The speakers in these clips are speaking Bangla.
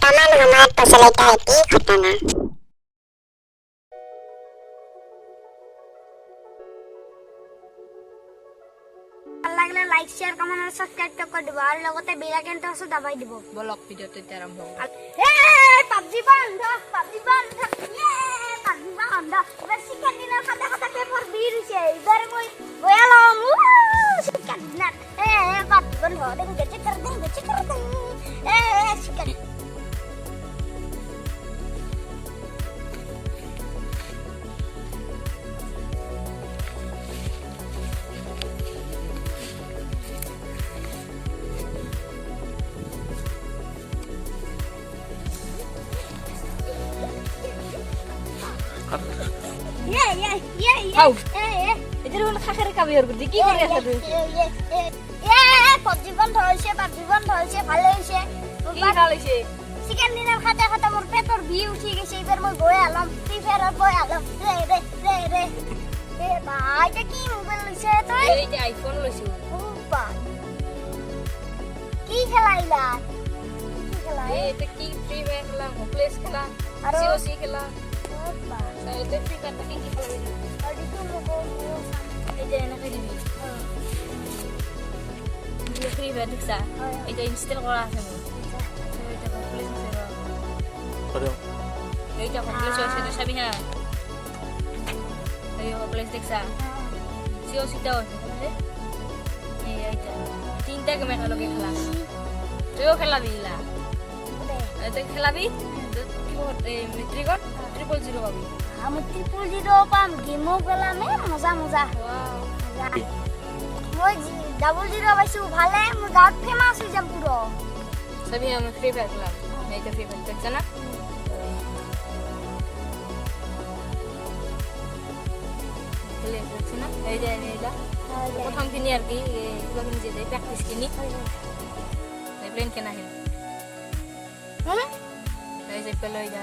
বর্তমান সময়ত প্রচলিত এটি ঘটনা। ভাল লাগিলে লাইক শেয়ার কমেন্ট আর সাবস্ক্রাইব করে দিব আর লগতে বেল আইকনটো আছে দাবাই দিব। ব্লগ ভিডিওটো আৰম্ভ হ'ব। পাবজি বন্ধ পাবজি বন্ধ পাবজি বন্ধ বেশি কান্দিনা খাতা খাতা পেপার বিরিছে এবারে মই বয়ালাম কান্দিনা পাবজি বন্ধ দেন গেছে কর শিকার Hau. Itu lu খাখারে খাবি আর কি করে আছে তুই? পাবজি বন্ধ হইছে ভালো হইছে। কি ভালো হইছে? চিকেন ডিনার খাতে খাতে মোর পেটর ভি উঠি গেছে এবার মই বয়ে আলাম ফ্রি ফায়ার বয়ে আলাম রে এ ভাই এটা কি মোবাইল লইছে তুই? এই যে আইফোন লইছি। ও বা কি খেলাইলা? এটা কি ফ্রি ফায়ার খেলা, প্লেস খেলা, সিওসি খেলা। ও বা এটা ফ্রি ফায়ার কি খেলা? আদি তো মোগো এই যে না দিবি। এই ফ্রি ফায়ার দেখছা? এটা ইনস্টল করা আছে মোর। এটা প্লেস আছে। Aduh. এইটা প্লেস আছে তো সবই হ্যাঁ। এই প্লেস দেখছা? সিওসিটাও আছে বুঝলে? এইটা তিনটা ক্যামেরা লগে খেলা। তুইও খেলাবি না? এটা খেলাবি? কি মেট্রিকত 000 পাবি। আমি 000 পাম গেমও গেলামে মজা ওয়াও। মই 000 পাইছো ভালে মই গাঁৱত ফেমাস হৈ যাম পুরো। সবই আমি ফ্রি ফায়ার খেলাম। এইটা ফ্রি ফায়ার দেখছ না? খেলে দেখছ না? এই যে এইটা প্রথম কিনি আর কি এগুলো কিনি যে প্র্যাকটিস কিনি। এই প্লেন কেনা হেন। হ্যাঁ এই যে পেলই যা।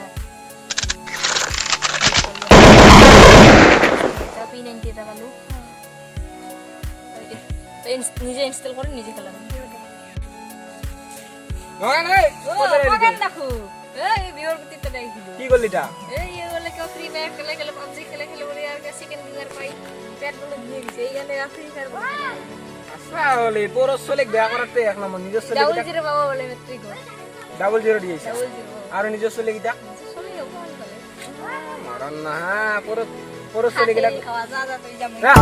চাপি 90 টাকা লো। এই নিজে ইনস্টল করে নিজে খেলাম। বাগান দেখো। এই বিওর গতিতে দেই দিল। কি করলি টা? এই বলে কেউ ফ্রি ফায়ার খেলে পাবজি খেলে বলে আর চিকেন ডিনার পাই। পেট বলে দিয়ে দিছে। এইখানে ফ্রি ফায়ার বলে। আসলে তোর চলে বিয়া করতে এক নম্বর নিজস্ব লেগে ডাবল জিরো বাবা বলে মেট্রিক। 00 দিয়েছে ডাবল জিরো। আর নিজস্ব লেগে যা চলে যাও কোন বলে। মারান না পুরো চলে গেলা খাওয়া যা তুই যাবি। রাখ